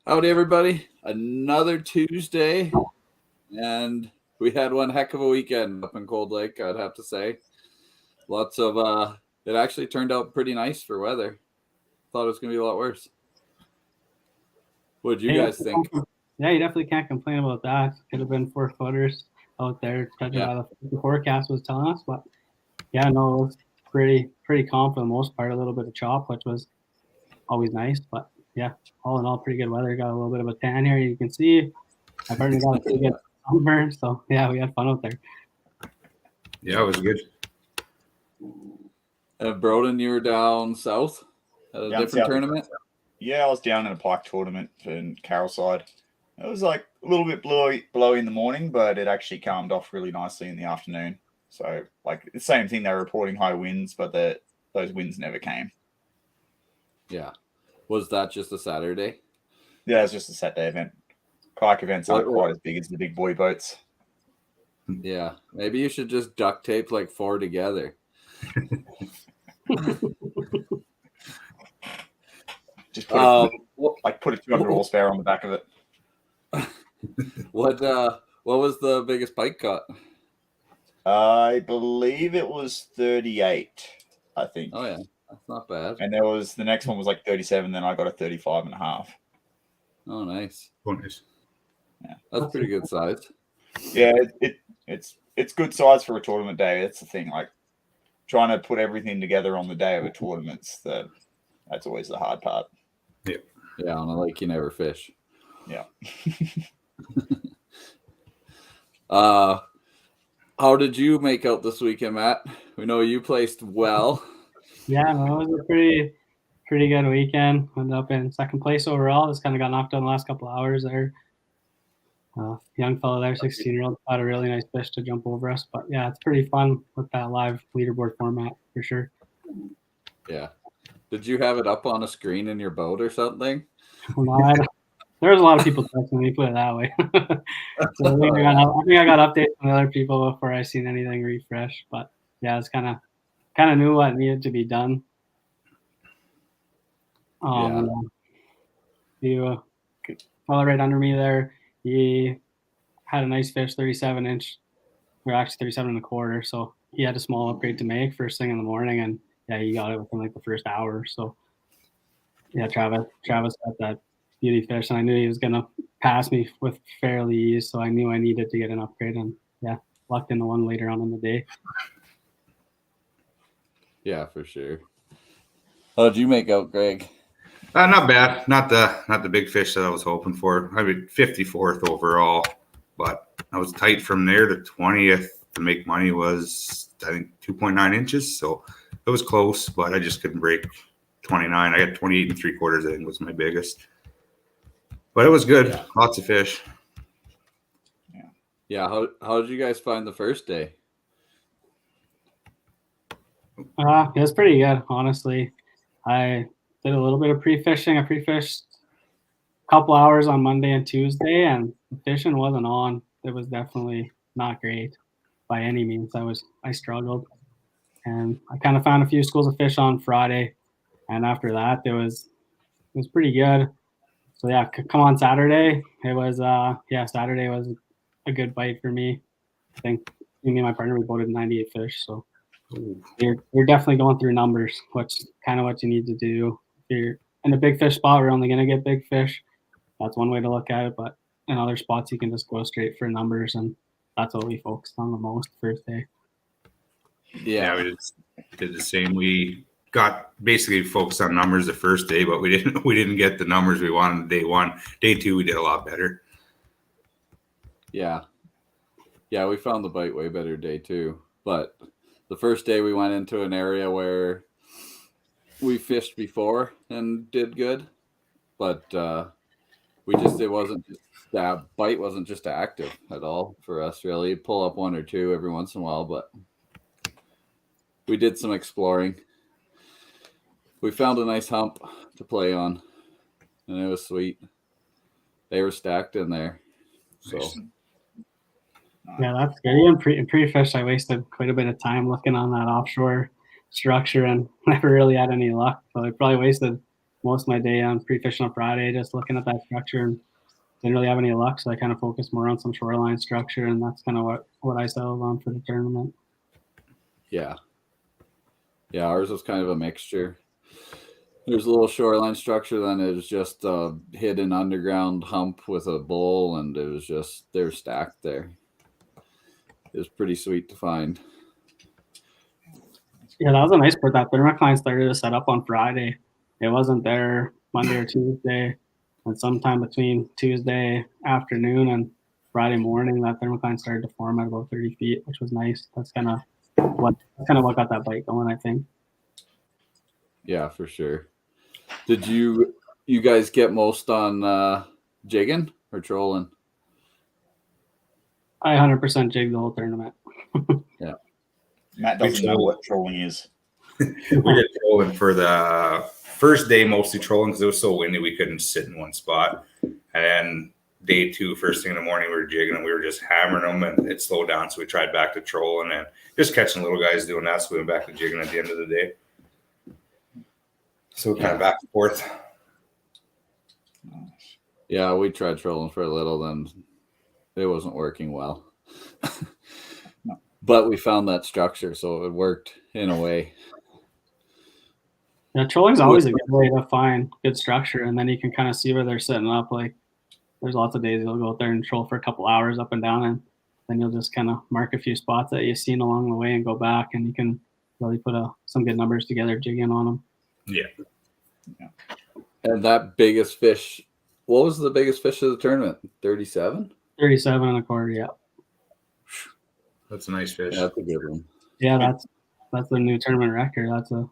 Howdy, everybody. Another Tuesday, and we had one heck of a weekend up in Cold Lake, I'd have to say. Lots of, it actually turned out pretty nice for weather. Thought it was going to be a lot worse. What did you guys think? Yeah, you definitely can't complain about that. Could have been 4-footers out there, judging by the forecast was telling us. But yeah, no, it was pretty calm for the most part. A little bit of chop, which was always nice. But yeah, all in all, pretty good weather. Got a little bit of a tan here. You can see I've already got a pretty good sunburn. So yeah, we had fun out there. Yeah, it was good. Broden, you were down south at a different tournament? Yeah, I was down in a pike tournament in Carolside. It was like a little bit blowy in the morning, but it actually calmed off really nicely in the afternoon. So, like, the same thing, they were reporting high winds, but those winds never came. Yeah. Was that just a Saturday? Yeah, it was just a Saturday event. Kayak events aren't quite as big as the big boy boats. Yeah. Maybe you should just duct tape like 4 together. Just put a 200 horsepower on the back of it. What was the biggest pike caught? I believe it was 38, I think. Oh, yeah. That's not bad. And the next one was like 37, then I got a 35 and a half. Oh, nice. Bonus. Yeah. That's pretty good size. Yeah, it's good size for a tournament day. That's the thing. Like, trying to put everything together on the day of a tournament's that's always the hard part. Yeah, on a lake you never fish. Yeah. How did you make out this weekend, Matt? We know you placed well. Yeah, no, it was a pretty good weekend. Ended up in second place overall. Just kind of got knocked out in the last couple of hours there. Young fellow there, 16-year-old, had a really nice fish to jump over us. But yeah, it's pretty fun with that live leaderboard format for sure. Yeah. Did you have it up on a screen in your boat or something? Well, there was a lot of people texting me, put it that way. So I think I got updates from other people before I seen anything refresh. But yeah, it's kind of knew what needed to be done. The fellow right under me there, he had a nice fish, 37-inch. We're actually 37 and a quarter, so he had a small upgrade to make first thing in the morning, and yeah, he got it within like the first hour. So yeah, Travis got that beauty fish, and I knew he was gonna pass me with fairly ease, so I knew I needed to get an upgrade, and yeah, lucked into one later on in the day. Yeah, for sure. How did you make out, Greg? Not bad. Not the big fish that I was hoping for. I mean, 54th overall, but I was tight from there. The 20th to make money was, I think, 2.9 inches. So it was close, but I just couldn't break 29. I got 28 3/4, I think, was my biggest. But it was good. Yeah. Lots of fish. Yeah. How did you guys find the first day? It was pretty good, honestly. I did a little bit of pre-fishing. I pre-fished a couple hours on Monday and Tuesday, and the fishing wasn't on. It was definitely not great by any means. I struggled, and I kind of found a few schools of fish on Friday, and after that, it was pretty good. So yeah, come on Saturday. It was Saturday was a good bite for me. I think me and my partner, we boated 98 fish, so you're definitely going through numbers, which is kind of what you need to do. If you're in a big fish spot, we're only going to get big fish. That's one way to look at it, but in other spots, you can just go straight for numbers, and that's what we focused on the most first day. Yeah, we did the same. We got basically focused on numbers the first day, but we didn't get the numbers we wanted day one. Day two, we did a lot better. Yeah, we found the bite way better day two, but the first day we went into an area where we fished before and did good, but that bite wasn't just active at all for us, really. Pull up one or two every once in a while, but we did some exploring. We found a nice hump to play on, and it was sweet. They were stacked in there. So yeah, that's good. In pre-fish, I wasted quite a bit of time looking on that offshore structure and never really had any luck. So I probably wasted most of my day on pre-fishing on Friday, just looking at that structure, and didn't really have any luck. So I kind of focused more on some shoreline structure, and that's kind of what I settled on for the tournament. Yeah. Yeah, ours was kind of a mixture. There's a little shoreline structure, then it was just a hidden underground hump with a bowl, and it was just, they're stacked there. It was pretty sweet to find. Yeah, that was a nice part. That tournament client started to set up on Friday. It wasn't there Monday or Tuesday, and sometime between Tuesday afternoon and Friday morning, that thermocline started to form at about 30 feet, which was nice. That's kind of what got that bite going, I think. Yeah, for sure. Did you guys get most on jigging or trolling? I 100% jigged the whole tournament. Yeah. Matt doesn't know what trolling is. We did trolling for the first day, mostly trolling because it was so windy we couldn't sit in one spot. And then day 2, first thing in the morning, we were jigging and we were just hammering them, and it slowed down. So we tried back to trolling and just catching little guys doing that. So we went back to jigging at the end of the day. So kind of back and forth. Yeah, we tried trolling for a little, then it wasn't working well. No. But we found that structure, so it worked in a way. Yeah, trolling's always a good way to find good structure, and then you can kind of see where they're setting up. Like, there's lots of days you'll go out there and troll for a couple hours up and down, and then you'll just kind of mark a few spots that you've seen along the way and go back, and you can really put some good numbers together jigging on them. Yeah. And that biggest fish, what was the biggest fish of the tournament? 37? 37 and a quarter, yeah. That's a nice fish. Yeah, that's a good one. Yeah, that's the new tournament record. That's a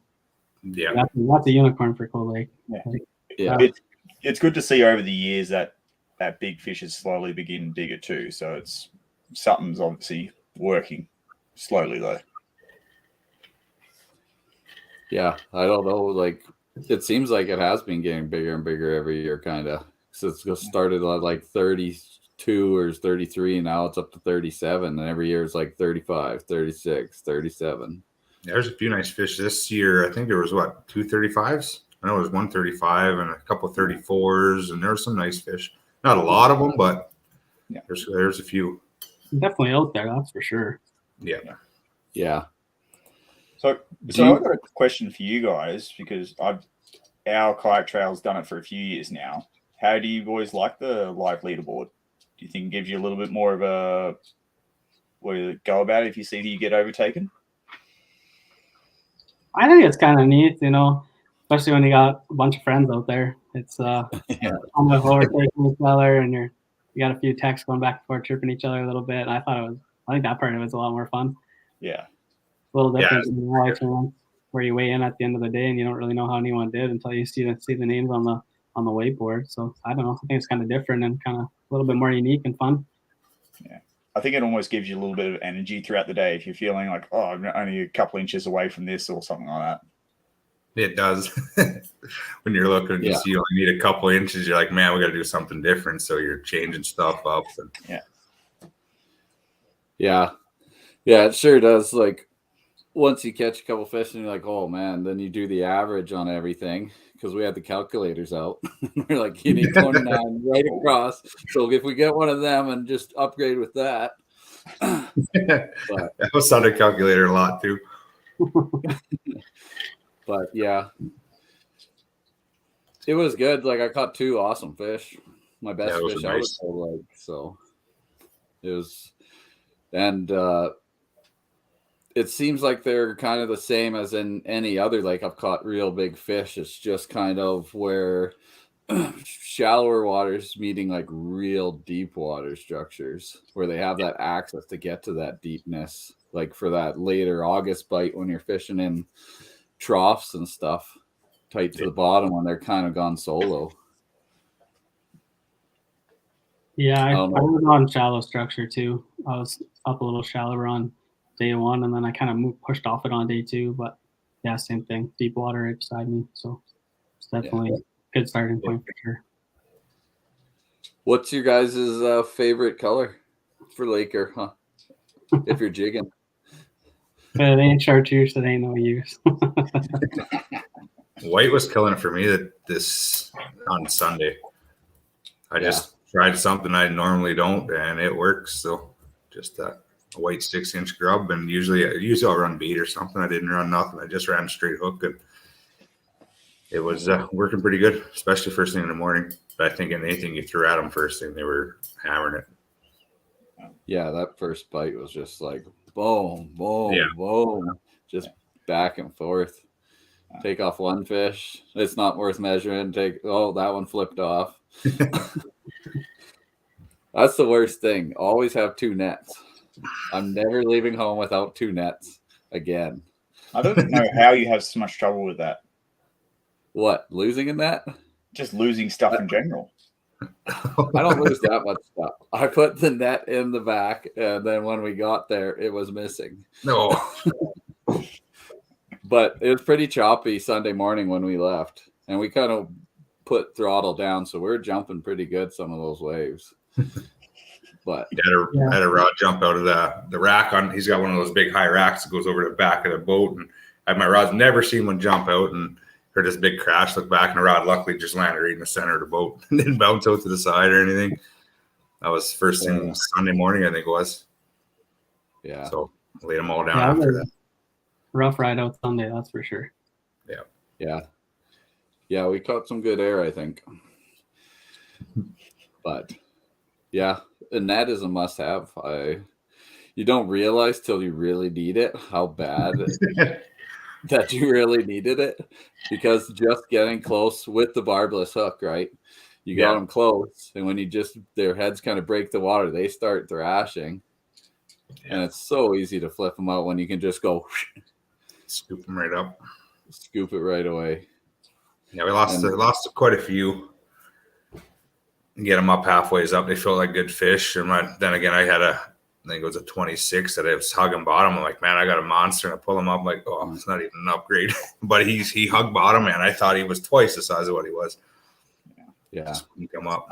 unicorn for Cold Lake. Yeah. It's good to see over the years that big fish is slowly beginning to dig it too. So it's something's obviously working slowly though. Yeah, I don't know. Like, it seems like it has been getting bigger and bigger every year, kind of. So it's just started at like 32 or 33, and now it's up to 37. And every year it's like 35, 36, 37. There's a few nice fish this year. I think there was, 2 35s? I know it was 135 and a couple of 34s, and there were some nice fish. Not a lot of them, but there's a few. Definitely out there, that's for sure. Yeah. So I've got a question for you guys, because our kayak trail's done it for a few years now. How do you boys like the live leaderboard? Do you think it gives you a little bit more of a way to go about it if you see that you get overtaken? I think it's kind of neat, especially when you got a bunch of friends out there. It's almost overtaking each other, and you got a few texts going back and forth, chirping each other a little bit. I think that part of it's a lot more fun. Yeah. A little different than the highlights ones, where you weigh in at the end of the day and you don't really know how anyone did until you see the names on the whiteboard. So I don't know. I think it's kind of different and kind of a little bit more unique and fun. Yeah. I think it almost gives you a little bit of energy throughout the day if you're feeling like, oh, I'm only a couple inches away from this or something like that. It does. When you're looking, you see you only need a couple inches. You're like, man, we got to do something different. So you're changing stuff up. Yeah, it sure does. Like, once you catch a couple fish and you're like, oh man, then you do the average on everything, because we had the calculators out. We're like, you need 29 right across. So if we get one of them and just upgrade with that. That was on a calculator a lot too. But yeah, it was good. Like, I caught 2 awesome fish. My best fish out of the lake. So it was, and it seems like they're kind of the same as in any other lake I've caught real big fish. It's just kind of where shallower waters meeting like real deep water structures, where they have that access to get to that deepness. Like for that later August bite when you're fishing in troughs and stuff tight to the bottom when they're kind of gone solo. Yeah, I was on shallow structure too. I was up a little shallower on day 1, and then I kind of pushed off it on day 2. But yeah, same thing, deep water right beside me. So it's definitely a good starting point for sure. What's your guys' favorite color for Laker, huh? If you're jigging. But it ain't chartreuse, it ain't no use. White was killing it for me this on Sunday. I just tried something I normally don't, and it works. So just a white 6-inch grub, and usually I'll run bait or something. I didn't run nothing. I just ran straight hook, and it was working pretty good, especially first thing in the morning. But I think anything you threw at them first thing, they were hammering it. Yeah, that first bite was just like boom, boom, Yeah. boom, just back and forth. Take off one fish. It's not worth measuring. That one flipped off. That's the worst thing. Always have 2 nets. I'm never leaving home without 2 nets again. I don't know how you have so much trouble with that. What, losing a net? Just losing stuff in general. I don't lose that much stuff. I put the net in the back, and then when we got there, it was missing. No. But it was pretty choppy Sunday morning when we left, and we kind of put throttle down, so we're jumping pretty good some of those waves. But I had a rod jump out of the rack on. He's got one of those big high racks that goes over the back of the boat, and I had my rods. Never seen one jump out, and heard this big crash. Look back, and the rod luckily just landed right in the center of the boat, and didn't bounce out to the side or anything. That was first thing Sunday morning, I think it was. Yeah. So I laid them all down after that. Rough ride out Sunday, that's for sure. Yeah, we caught some good air, I think. But yeah, a net is a must-have. You don't realize till you really need it how bad that you really needed it, because just getting close with the barbless hook, right? You got them close, and when their heads kind of break the water, they start thrashing, and it's so easy to flip them out when you can just go scoop them right up, scoop it right away. Yeah, we lost quite a few. Get them up halfways up, they felt like good fish. And then again, I think it was a 26 that I was hugging bottom. I'm like, man, I got a monster, and I pull him up. I'm like, oh, it's not even an upgrade. But he hugged bottom, man. I thought he was twice the size of what he was. Yeah, just come up.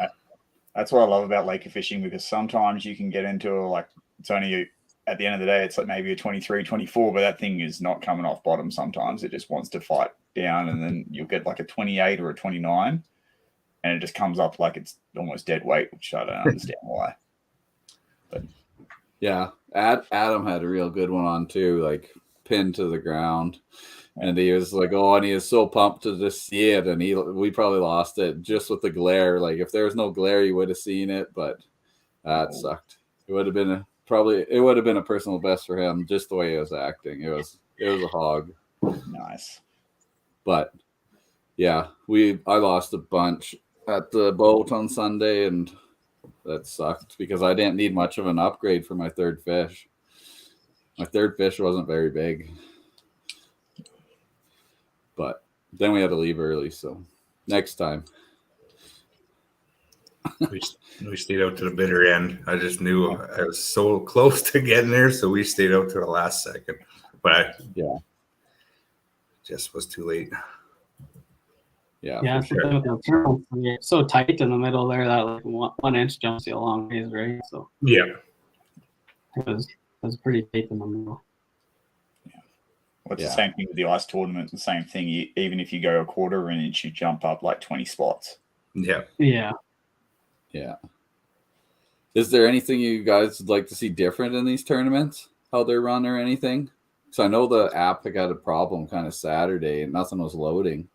That's what I love about lake fishing, because sometimes you can get into it's only at the end of the day, it's like maybe a 23, 24, but that thing is not coming off bottom. Sometimes it just wants to fight down, and then you'll get like a 28 or a 29, and it just comes up like it's almost dead weight, which I don't understand why. But yeah, Adam had a real good one on too, like pinned to the ground, and he was like, oh, and he was so pumped to just see it, and we probably lost it just with the glare. Like if there was no glare, you would have seen it, but that sucked. It would have been a personal best for him, just the way he was acting. It was a hog. Nice. But yeah, I lost a bunch at the boat on Sunday, and that sucked because I didn't need much of an upgrade for my third fish. My third fish wasn't very big, but then we had to leave early, so next time. We stayed out to the bitter end. I just knew I was so close to getting there, so we stayed out to the last second. But just was too late. Yeah, sure. So tight in the middle there that like 1 inch jumps you a long ways, right? So yeah, it was pretty tight in the middle. Well, it's the same thing with the ice tournament. The same thing. Even if you go a quarter of an inch, you jump up like 20 spots. Yeah. Is there anything you guys would like to see different in these tournaments? How they're run or anything? So I know the app had a problem kind of Saturday, and nothing was loading.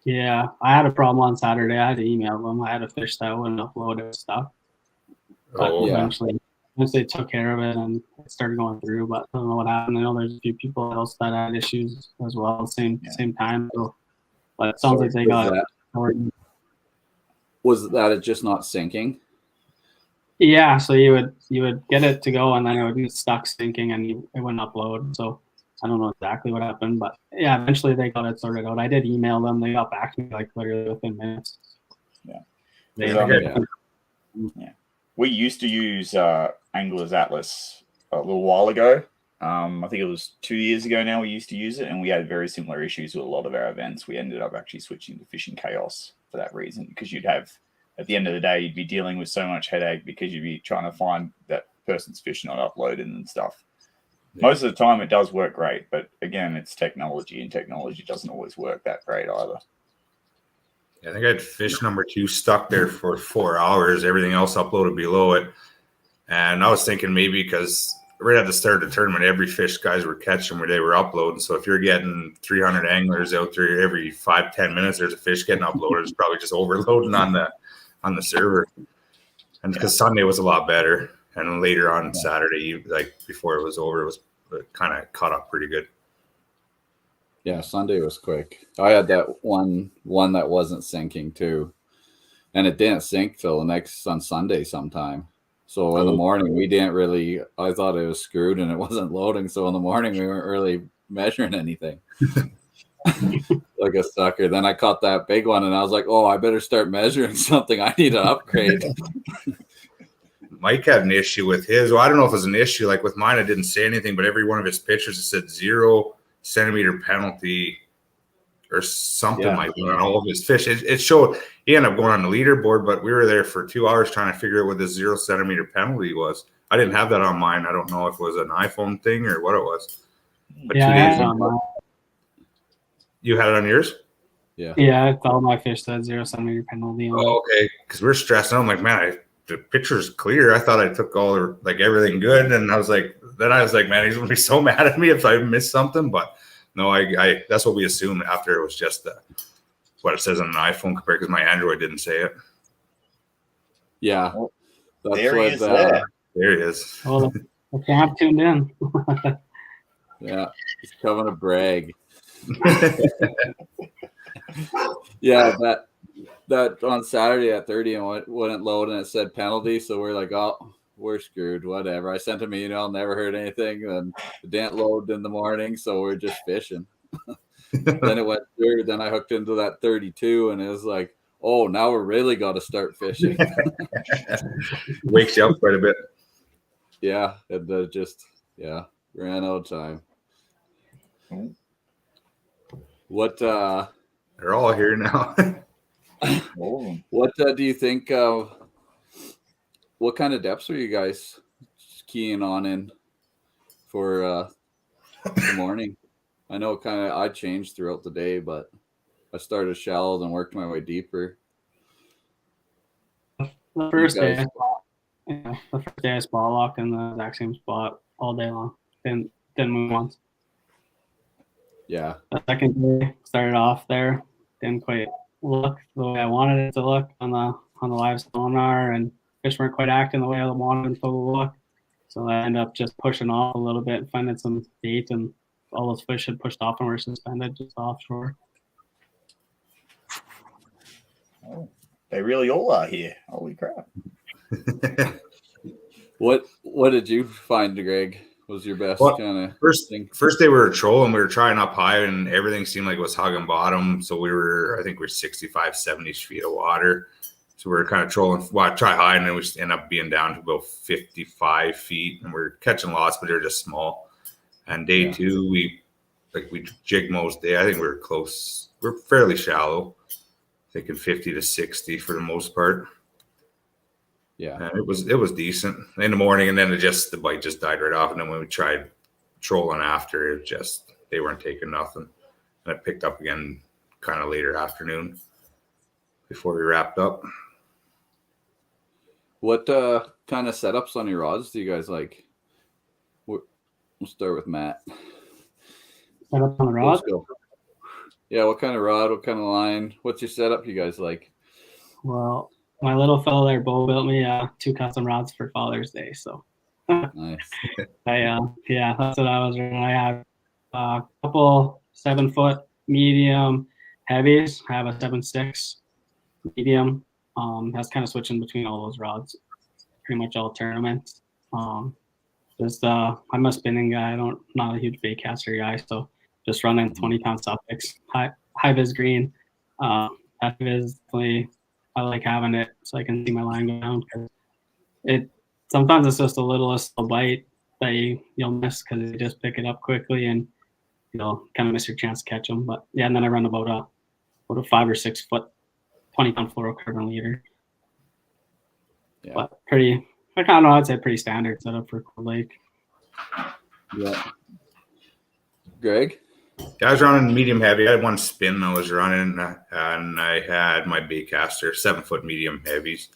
Yeah, I had a problem on Saturday. I had to email them. I had a fish that wouldn't upload their stuff. But eventually they took care of it, and it started going through. But I don't know what happened. I know there's a few people else that had issues as well at the same time. So, but it sounds like they got it. Was that it just not syncing? Yeah, so you would get it to go, and then it would get stuck syncing, and it wouldn't upload. So I don't know exactly what happened, but yeah, eventually they got it sorted out. I did email them; they got back to me like literally within minutes. We used to use Angler's Atlas a little while ago. I think it was 2 years ago now. We used to use it, and we had very similar issues with a lot of our events. We ended up actually switching to Fishing Chaos for that reason, because you'd have, at the end of the day, you'd be dealing with so much headache because you'd be trying to find that person's fish not uploaded and stuff. Most of the time it does work great, but again, it's technology, and technology doesn't always work that great either. I think I had fish number 2 stuck there for 4 hours. Everything else uploaded below it. And I was thinking maybe because right at the start of the tournament, every fish guys were catching where they were uploading. So if you're getting 300 anglers out there every 5-10 minutes, there's a fish getting uploaded. It's probably just overloading on the server. And because Sunday was a lot better. And then later on Saturday, like before it was over, it kind of caught up pretty good. Yeah, Sunday was quick. I had that one that wasn't sinking too, and it didn't sink till on Sunday sometime. So in the morning we didn't really. I thought it was screwed and it wasn't loading. So in the morning we weren't really measuring anything, like a sucker. Then I caught that big one and I was like, "Oh, I better start measuring something. I need an upgrade." Mike had an issue with his. Well, I don't know if it was an issue. Like with mine, I didn't say anything, but every one of his pictures it said 0 centimeter penalty or something like that on all of his fish. It showed he ended up going on the leaderboard, but we were there for 2 hours trying to figure out what the 0 centimeter penalty was. I didn't have that on mine. I don't know if it was an iPhone thing or what it was. But Yeah, 2 I days had it on mine. You had it on yours? Yeah, all my fish said 0 centimeter penalty. Oh, okay. Because we're stressing. I'm like, man, the picture's clear. I thought I took all the, like everything good, and I was like, man, he's gonna be so mad at me if I missed something. But no, I that's what we assumed after it was just what it says on an iPhone compared because my Android didn't say it. Yeah, that's there he is. There he is. Well, the camp tuned in. Yeah, he's coming to brag. Yeah, that on Saturday at 30 and wouldn't load and it said penalty, so we're like, oh, we're screwed, whatever. I sent him an email, never heard anything, and it didn't load in the morning, so we're just fishing. Then it went through, then I hooked into that 32 and it was like, oh, now we're really got to start fishing. Wakes you up quite a bit. Yeah, and ran out of time. What they're all here now. What do you think? What kind of depths are you guys keying on in for the morning? I know I changed throughout the day, but I started shallow and worked my way deeper. The first day I spot locked in the exact same spot all day long. Didn't move once. Yeah. The second day started off there. Didn't quite look the way I wanted it to look on the live sonar, and fish weren't quite acting the way I wanted them to look. So I ended up just pushing off a little bit, finding some bait, and all those fish had pushed off and were suspended just offshore. Oh, they really all are here. Holy crap. What did you find, Greg? Was your best kind of first day we were trolling, we were trying up high and everything seemed like it was hugging bottom. So I think we're 65, 70 feet of water. So we were kind of trolling, try high, and then we end up being down to about 55 feet and we're catching lots, but they're just small. And day 2, we jig most day. I think we were close. We're fairly shallow, thinking 50 to 60 for the most part. Yeah, and it was decent in the morning, and then the bite just died right off. And then when we tried trolling after, they weren't taking nothing. And it picked up again kind of later afternoon before we wrapped up. What kind of setups on your rods do you guys like? We'll start with Matt. Setup on the rod? Yeah, what kind of rod? What kind of line? What's your setup you guys like? Well, my little fellow there, Bo, built me 2 custom rods for Father's Day. So nice. That's what I was running. I have a couple 7-foot medium heavies. I have a 7.6 medium. That's kind of switching between all those rods, pretty much all tournaments. I'm a spinning guy. Not a huge bait caster guy, so just running 20-pound Suffolks, high vis green. That is definitely, I like having it so I can see my line go down, because sometimes it's just the littlest bite that you'll miss because you just pick it up quickly and you'll kind of miss your chance to catch them. But yeah, and then I run about a 5 or 6 foot 20-pound fluorocarbon leader. Yeah. But I'd say pretty standard setup for Cold Lake. Yeah. Greg? Yeah, I was running medium heavy. I had one spin I was running, and I had my baitcaster, 7-foot medium heavies,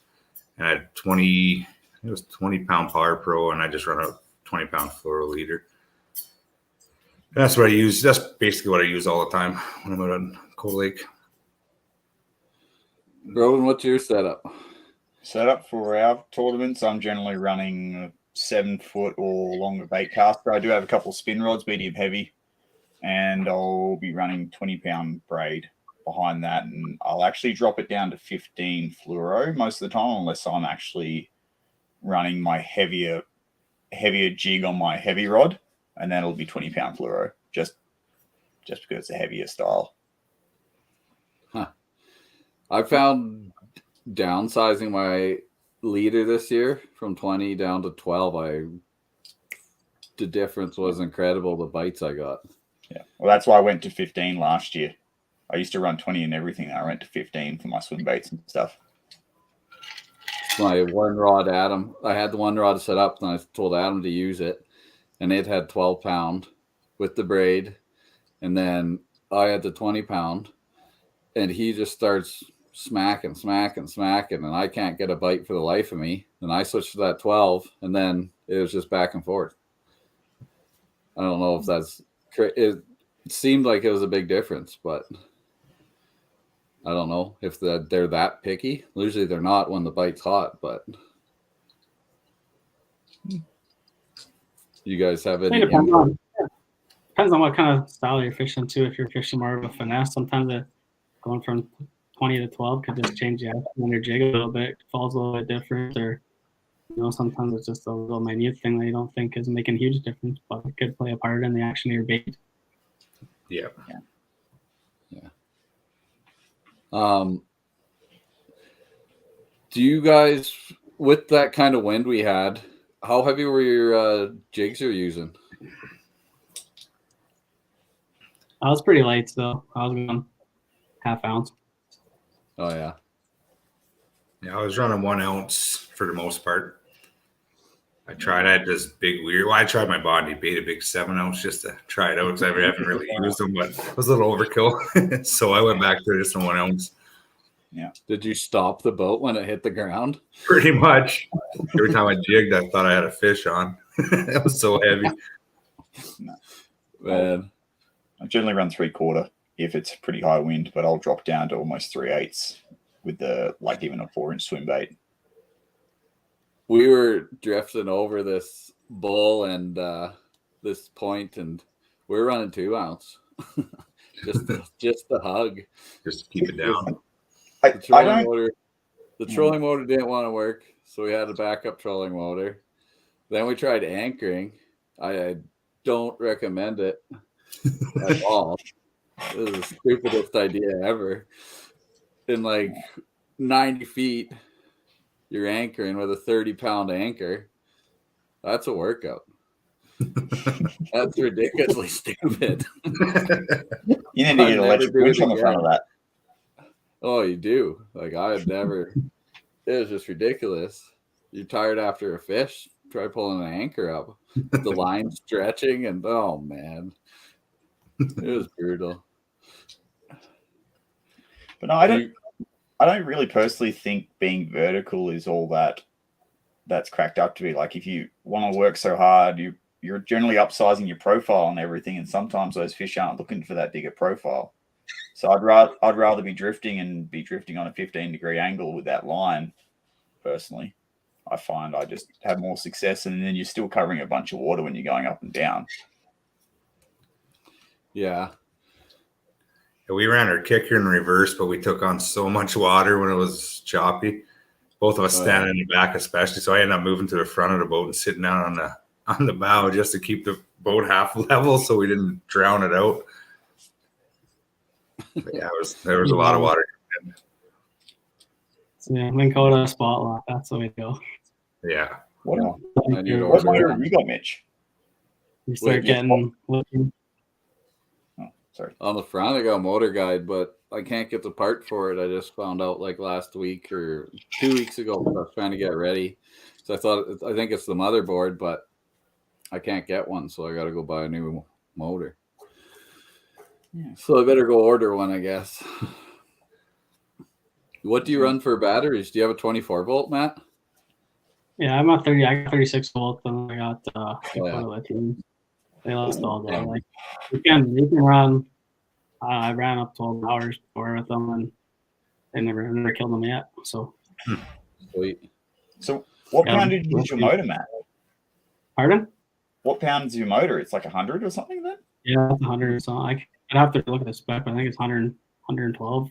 and I had 20. It was 20-pound Power Pro, and I just run a 20-pound fluoro leader. And that's what I use. That's basically what I use all the time when I'm out on Cold Lake. Rowan, what's your setup? Setup for our tournaments, I'm generally running a 7-foot or longer bait caster. I do have a couple of spin rods, medium heavy, and I'll be running 20-pound braid behind that, and I'll actually drop it down to 15 fluoro most of the time, unless I'm actually running my heavier jig on my heavy rod, and then it'll be 20-pound fluoro, just because it's a heavier style. I found downsizing my leader this year from 20 down to 12. The difference was incredible. The bites I got. Yeah, well, that's why I went to 15 last year. I used to run 20 and everything. I went to 15 for my swim baits and stuff. My one rod, Adam. I had the one rod set up, and I told Adam to use it, and it had 12-pound with the braid, and then I had the 20-pound, and he just starts smacking, and I can't get a bite for the life of me. And I switched to that 12, and then it was just back and forth. I don't know if that's it. Seemed like it was a big difference, but I don't know if they're that picky. Usually they're not when the bite's hot, but you guys have any Depends input? on what kind of style you're fishing too. If you're fishing more of a finesse, sometimes going from 20 to 12 could just change the action on your jig a little bit. It falls a little bit different, or sometimes it's just a little minute thing that you don't think is making a huge difference, but it could play a part in the action of your bait. Yeah. Do you guys, with that kind of wind we had, how heavy were your jigs you're using? I was pretty light still. I was going half ounce. Oh yeah. Yeah, I was running 1 ounce for the most part. I had this big weird. Well, I tried my body bait, a big 7 ounce, just to try it out because I haven't really used them, but it was a little overkill. So I went back to just a 1 ounce. Yeah. Did you stop the boat when it hit the ground? Pretty much. Every time I jigged, I thought I had a fish on. It was so heavy. No. Man. I generally run 3/4 if it's pretty high wind, but I'll drop down to almost 3/8 with even a 4-inch swim bait. We were drifting over this bull and this point, and we're running 2 ounce. just the hug. Just to keep it down. The trolling motor didn't want to work, so we had a backup trolling motor. Then we tried anchoring. I don't recommend it at all. It was the stupidest idea ever. In 90 feet, you're anchoring with a 30-pound anchor. That's a workout. That's ridiculously stupid. You need to get an electric winch on the front of that. Oh, you do. I had never. It was just ridiculous. You're tired after a fish. Try pulling an anchor up. The line stretching, and oh man, it was brutal. But no, I don't really personally think being vertical is all that's cracked up to be. If you want to work so hard, you're generally upsizing your profile and everything, and sometimes those fish aren't looking for that bigger profile. So I'd rather be drifting on a 15-degree angle with that line. Personally, I find I just have more success, and then you're still covering a bunch of water when you're going up and down. Yeah. We ran our kicker in reverse, but we took on so much water when it was choppy. Both of us standing in the back, especially. So I ended up moving to the front of the boat and sitting down on the bow just to keep the boat half level, so we didn't drown it out. But yeah, there was a lot of water. So yeah, Link out a spot lock. That's the way to go. Yeah. What What motor have you got, Mitch? You start looking. Oh, sorry. On the front, I got a motor guide, but I can't get the part for it. I just found out last week or 2 weeks ago. I was trying to get ready, so I think it's the motherboard, but I can't get one, so I got to go buy a new motor. Yeah. So I better go order one, I guess. What do you run for batteries? Do you have a 24 volt, Matt? Yeah, I'm at 30. I got 36 volts, and I got yeah. lithium. They last all day. Like you can run. I ran up 12 hours before with them, and they never killed them yet. So Sweet. So what poundage is your motor, Matt? Pardon? What pound is your motor? It's like 100 or something then? Yeah, it's 100. So I'd have to look at the spec, but I think it's 100, 112.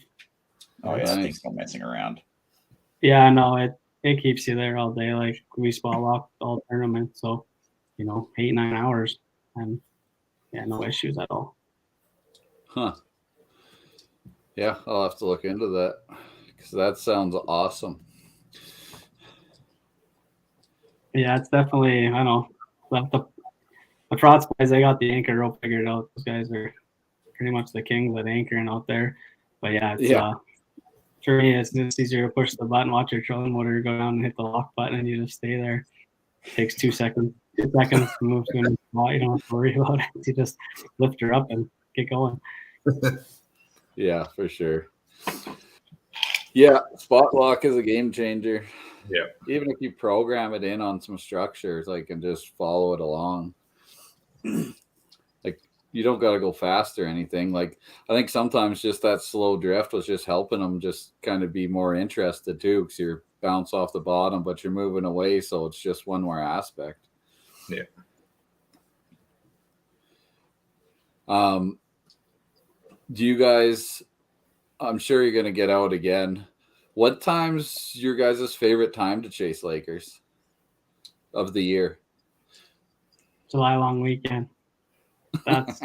Oh yeah, Nice. that thing's not messing around. Yeah, no, it keeps you there all day. Like we spot locked all tournament, so 8-9 hours, and yeah, no issues at all. Huh. Yeah, I'll have to look into that because that sounds awesome. Yeah, it's definitely, I know, the Frauds guys, they got the anchor rope figured out. Those guys are pretty much the kings at anchoring out there. But yeah, it's for me, it's just easier to push the button, watch your trolling motor go down and hit the lock button, and you just stay there. It takes 2 seconds. 2 seconds to move to a new spot. You don't have to worry about it. You just lift her up and get going. Yeah, for sure. Yeah, spot lock is a game changer. Yeah. Even if you program it in on some structures, like, and just follow it along. Like, you don't got to go fast or anything. Like, I think sometimes just that slow drift was just helping them just kind of be more interested too, because you're bounce off the bottom, but you're moving away, so it's just one more aspect. Yeah. Do you guys? I'm sure you're gonna get out again. What time's your guys' favorite time to chase Lakers of the year? July long weekend. That's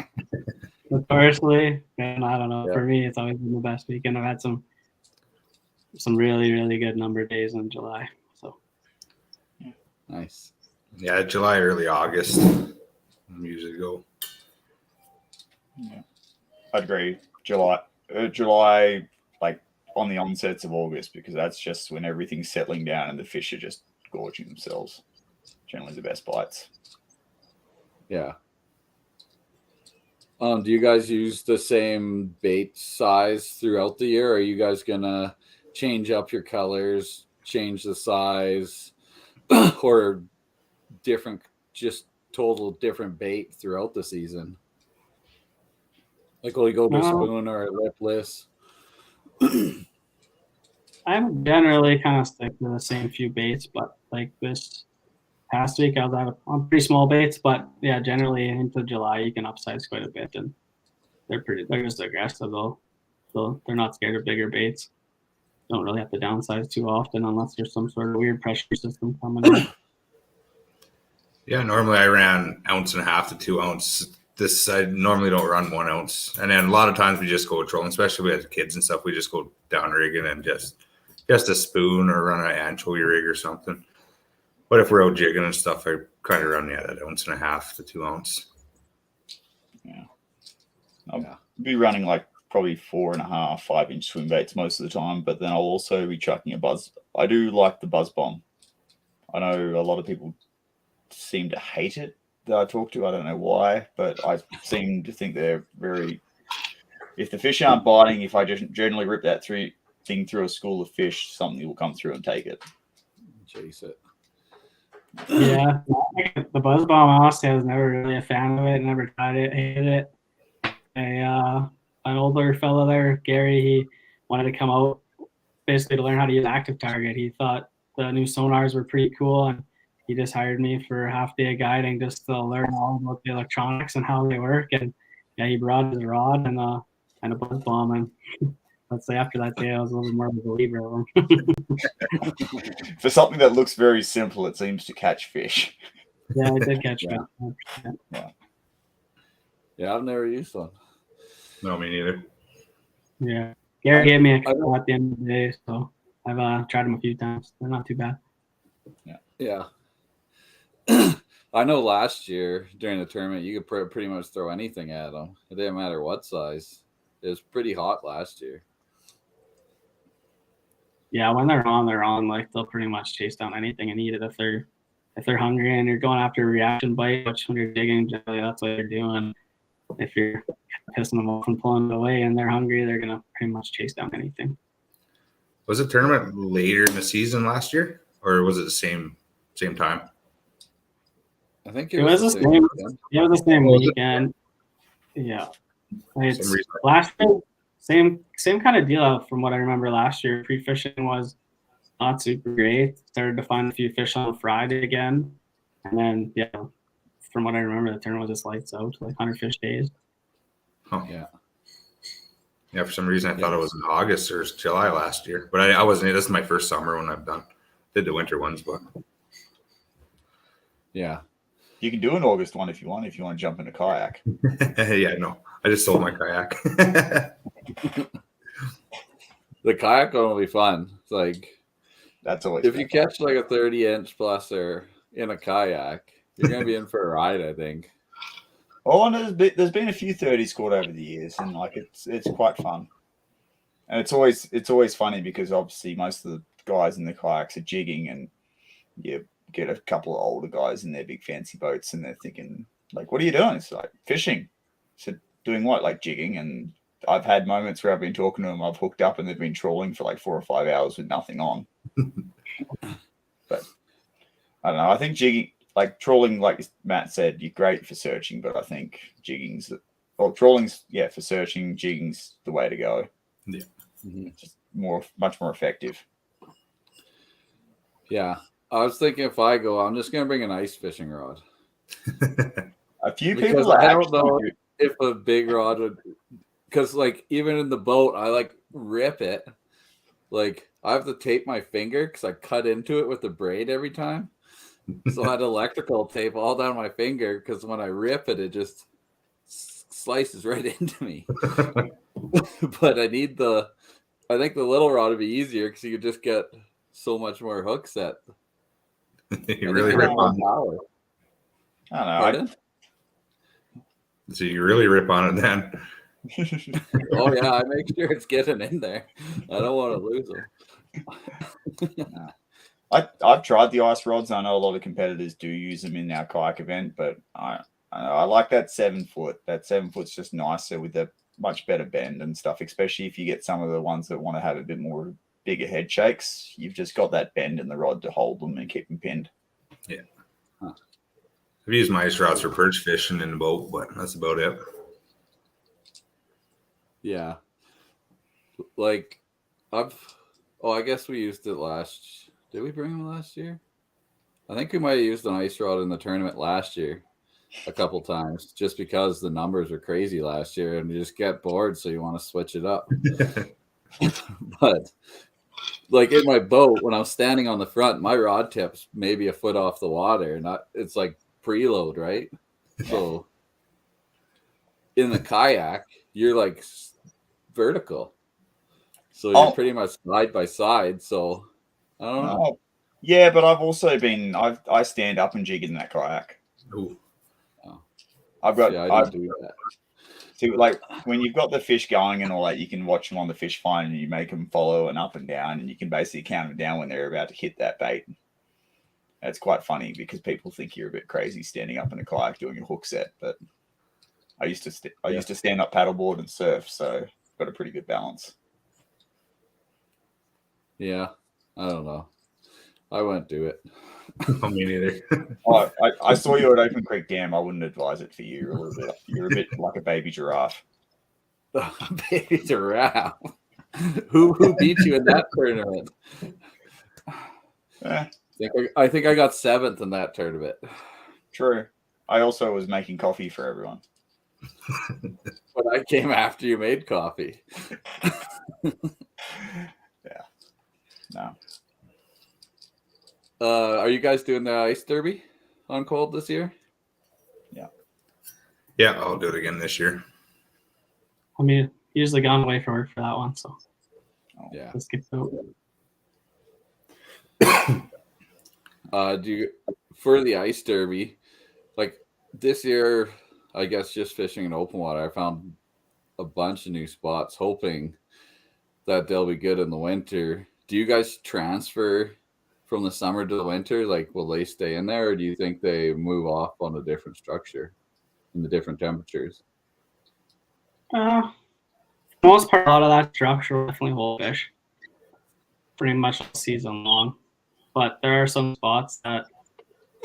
personally, and I don't know. Yeah. For me, it's always been the best weekend. I've had some really, really good number days in July. So Nice. Yeah, July, early August. I usually go. Yeah, I'd agree. July, like on the onsets of August, because that's just when everything's settling down and the fish are just gorging themselves. Generally, the best bites. Yeah. Do you guys use the same bait size throughout the year? Or are you guys gonna change up your colors, change the size, or different, just total different bait throughout the season? Like, will you go to a spoon or a lipless? I'm generally kind of stick to the same few baits, but like this past week, I was on pretty small baits, but yeah, generally into July, you can upsize quite a bit, and they're just aggressive though. So they're not scared of bigger baits. Don't really have to downsize too often unless there's some sort of weird pressure system coming in. Yeah, normally I ran 1.5 to 2 ounce. This I normally don't run 1 ounce, and then a lot of times we just go trolling, especially with kids and stuff. We just go down rigging and just a spoon or run an anchovy rig or something. But if we're out jigging and stuff, I kind of run that 1.5 to 2 ounce. Yeah, I'll be running like probably 4.5, 5 inch swim baits most of the time, but then I'll also be chucking a buzz. I do like the buzz bomb. I know a lot of people seem to hate it that I talk to. I don't know why, but I seem to think they're very. If the fish aren't biting, if I just generally rip that thing through a school of fish, something will come through and take it. Chase it. Yeah, the buzz bomb, honestly, I was never really a fan of it. Never tried it, hated it. An older fellow there, Gary, he wanted to come out basically to learn how to use active target. He thought the new sonars were pretty cool, and he just hired me for a half day of guiding just to learn all about the electronics and how they work. And yeah, he brought his rod and a buzz bomb, and let's say after that day, I was a little more of a believer of them. For something that looks very simple, it seems to catch fish. Yeah, I did catch fish. Yeah, I've never used one. No, me neither. Yeah, Gary gave me a couple at the end of the day, so I've tried them a few times. They're not too bad. Yeah. I know last year during the tournament, you could pretty much throw anything at them. It didn't matter what size. It was pretty hot last year. Yeah, when they're on, like they'll pretty much chase down anything and eat it if they're if they're hungry and you're going after a reaction bite, which when you're digging, generally that's what you're doing. If you're pissing them off and pulling it away and they're hungry, they're gonna pretty much chase down anything. Was the tournament later in the season last year, or was it the same time? I think It was the same. weekend. It was the same Oh, was it? weekend. Yeah. It's reason. last year, same kind of deal from what I remember last year. Pre-fishing was not super great. Started to find a few fish on Friday again. And then, yeah, from what I remember, the tournament was just lights out, like 100 fish days. Oh. Yeah. Yeah, for some reason I thought it was in August or July last year. But I wasn't. This is my first summer when I've did the winter ones, but Yeah. You can do an August one if you want to jump in a kayak. yeah, no. I just sold my kayak. The kayak one will be fun. It's like That's always if you catch like a 30-inch pluser in a kayak, you're gonna be in for a ride, I think. Oh, and there's been a few 30s caught over the years, and like it's quite fun. And it's always funny because obviously most of the guys in the kayaks are jigging, and you get a couple of older guys in their big fancy boats, and they're thinking like, "What are you doing?" It's like fishing. So doing what? Like jigging. And I've had moments where I've been talking to them, I've hooked up, and they've been trawling for like 4 or 5 hours with nothing on. But I don't know. I think jigging, like trawling, like Matt said, you're great for searching, but I think trawling's for searching. Jigging's the way to go. Yeah. Just much more effective. Yeah. I was thinking if I go, I'm just gonna bring an ice fishing rod. A few Because people I don't actually know do. if a big rod would, because like even in the boat, I like rip it. Like I have to tape my finger because I cut into it with the braid every time. So I had electrical tape all down my finger because when I rip it, it just slices right into me. But I think the little rod would be easier because you could just get so much more hook set. You really rip on power. I don't know. Pardon? So you really rip on it then. Oh yeah, I make sure it's getting in there. I don't want to lose them. I've tried the ice rods. I know a lot of competitors do use them in our kayak event, but I like that 7 foot. That 7 foot's just nicer with a much better bend and stuff, especially if you get some of the ones that want to have a bit more bigger head shakes. You've just got that bend in the rod to hold them and keep them pinned. Yeah. I've used my ice rods for perch fishing in the boat, but that's about it. Yeah. Like I guess we used it last. Did we bring them last year? I think we might have used an ice rod in the tournament last year a couple times just because the numbers were crazy last year and you just get bored, so you want to switch it up. But like in my boat, when I'm standing on the front, my rod tip's maybe a foot off the water, and it's like preload, right? So in the kayak, you're like vertical, so you're pretty much side by side. So I don't know. Yeah, but I've also been I stand up and jig in that kayak. Ooh. I've got I don't do that. See, like when you've got the fish going and all that, you can watch them on the fish find and you make them follow and up and down, and you can basically count them down when they're about to hit that bait. It's quite funny because people think you're a bit crazy standing up in a kayak doing a hook set, but I used to stand up paddleboard and surf, so got a pretty good balance. Yeah, I don't know. I wouldn't do it. Oh, me neither. I saw you at Open Creek Dam. I wouldn't advise it for you. You're a little bit. You're a bit like a baby giraffe. Baby giraffe. Who beat you in that tournament? I think I got 7th in that tournament. True. I also was making coffee for everyone. But I came after you made coffee. Yeah. No. Are you guys doing the ice derby on cold this year? Yeah, I'll do it again this year. I mean, usually gone away from work for that one, so Yeah. let's get to it. For the ice derby, like this year, I guess just fishing in open water, I found a bunch of new spots, hoping that they'll be good in the winter. Do you guys transfer from the summer to the winter? Like, will they stay in there, or do you think they move off on a different structure in the different temperatures? For the most part, a lot of that structure will definitely hold fish pretty much all season long. But there are some spots that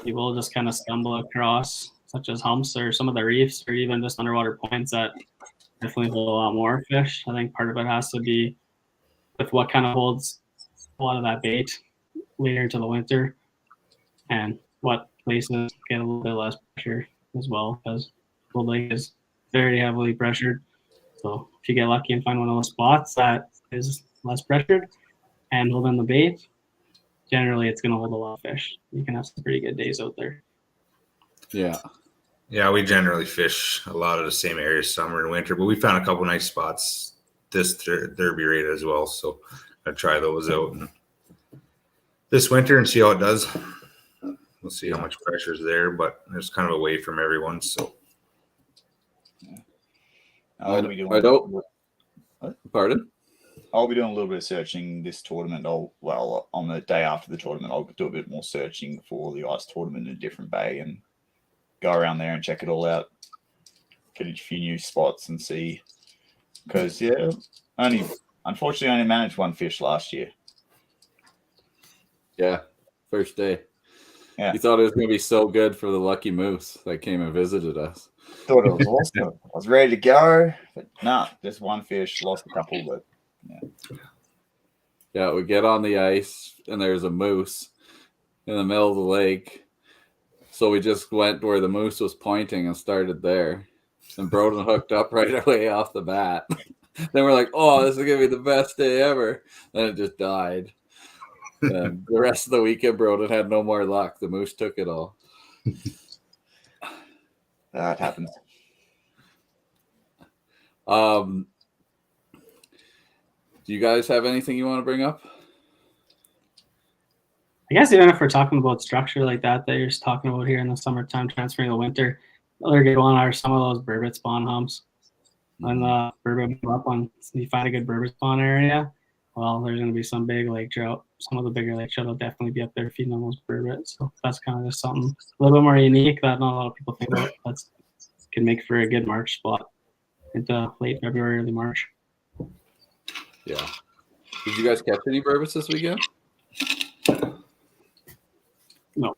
you will just kind of stumble across, such as humps or some of the reefs or even just underwater points that definitely hold a lot more fish. I think part of it has to be with what kind of holds a lot of that bait later into the winter and what places get a little bit less pressure as well, because Cold Lake is very heavily pressured. So if you get lucky and find one of those spots that is less pressured and holding the bait, generally it's going to hold a lot of fish. You can have some pretty good days out there. Yeah. Yeah, we generally fish a lot of the same areas summer and winter, but we found a couple nice spots this Derby rate as well. So I'll try those out this winter and see how it does. We'll see how much pressure is there, but it's kind of away from everyone. So Pardon? I'll be doing a little bit of searching this tournament. On the day after the tournament, I'll do a bit more searching for the ice tournament in a different bay and go around there and check it all out. Get a few new spots and see. Because, unfortunately, only managed one fish last year. Yeah, first day. Yeah. You thought it was going to be so good for the lucky moose that came and visited us. Thought it was awesome. I was ready to go, but just one fish, lost a couple, but Yeah, we get on the ice and there's a moose in the middle of the lake. So we just went where the moose was pointing and started there. And Broden hooked up right away off the bat. Then we're like, oh, this is going to be the best day ever. Then it just died. And the rest of the weekend, Broden had no more luck. The moose took it all. that happens. Do you guys have anything you want to bring up? I guess even if we're talking about structure like that you're just talking about here in the summertime, transferring to the winter, another good one are some of those burbot spawn humps. When the burbot move up on, you find a good burbot spawn area, well, there's going to be some big lake trout. Some of the bigger lake trout will definitely be up there feeding on those burbot. So that's kind of just something a little bit more unique that not a lot of people think about. That can make for a good March spot into late February, early March. Yeah. Did you guys catch any burbots this weekend? No.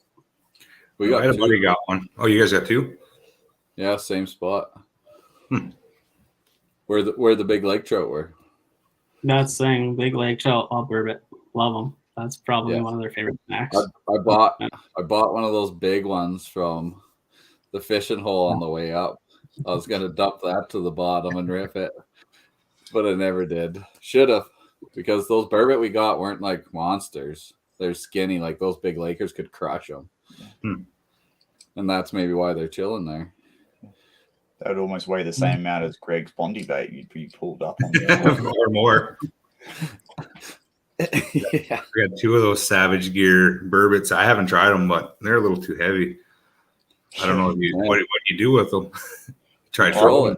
We got two. Buddy got one. Oh, you guys got two? Yeah, same spot. Where the big lake trout were. That's saying big lake trout, all burbot. Love them. That's probably one of their favorite snacks. I bought one of those big ones from the fishing hole on the way up. I was gonna dump that to the bottom and rip it, but I never did. Should have, because those burbot we got weren't like monsters. They're skinny, like those big lakers could crush them. And that's maybe why they're chilling there. That would almost weigh the same amount as Greg's Bondi bait you'd be pulled up on. Or more. Yeah. We got two of those Savage Gear burbots. I haven't tried them, but they're a little too heavy. I don't know what you do with them. Try throwing.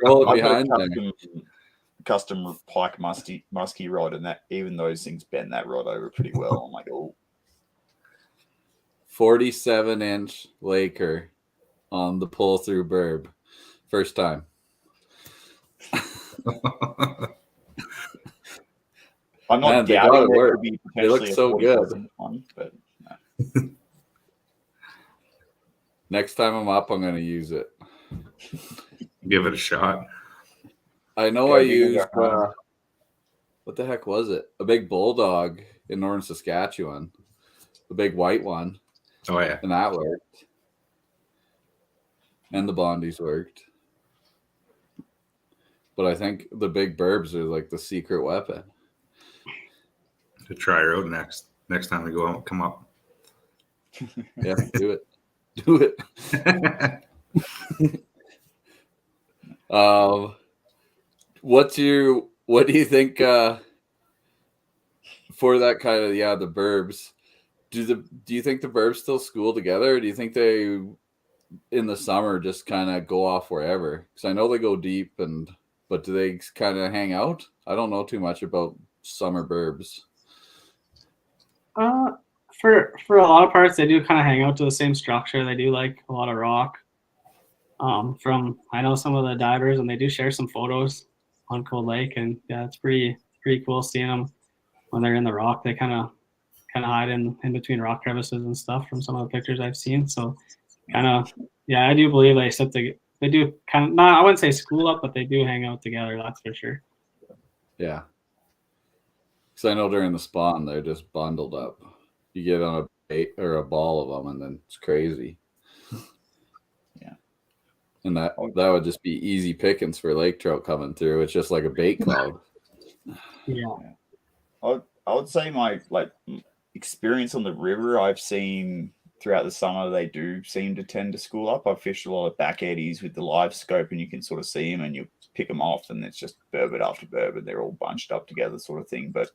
Roll it behind them. Custom pike musky rod, and that even those things bend that rod over pretty well. I'm like, oh. 47-inch Laker on the pull through burb. First time. I'm not doubting it could be they look so good. One, but no. Next time I'm up, I'm going to use it. Give it a shot. I know I used, what the heck was it? A big bulldog in northern Saskatchewan. The big white one. Oh, yeah. And that worked. And the Bondies worked. But I think the big burbs are like the secret weapon. To try her out next time we go out, come up. Yeah, do it. Do it. What do you think for that kind of the burbs? Do you think the burbs still school together, or do you think they in the summer just kind of go off wherever? Because I know they go deep, but do they kind of hang out? I don't know too much about summer burbs. for a lot of parts, they do kind of hang out to the same structure. They do like a lot of rock. From I know some of the divers, and they do share some photos on Cold Lake, and yeah, it's pretty cool seeing them when they're in the rock. They kind of hide in between rock crevices and stuff from some of the pictures I've seen. So kind of I do believe they do kind of not, I wouldn't say school up, but they do hang out together. That's for sure. Yeah. Because I know during the spawn they're just bundled up. You get on a bait or a ball of them, and then it's crazy. Yeah. And that would just be easy pickings for lake trout coming through. It's just like a bait cloud. Yeah. I would say my experience on the river, I've seen throughout the summer, they do seem to tend to school up. I've fished a lot of back eddies with the live scope, and you can sort of see them and you pick them off, and it's just burbot after burbot. They're all bunched up together sort of thing. But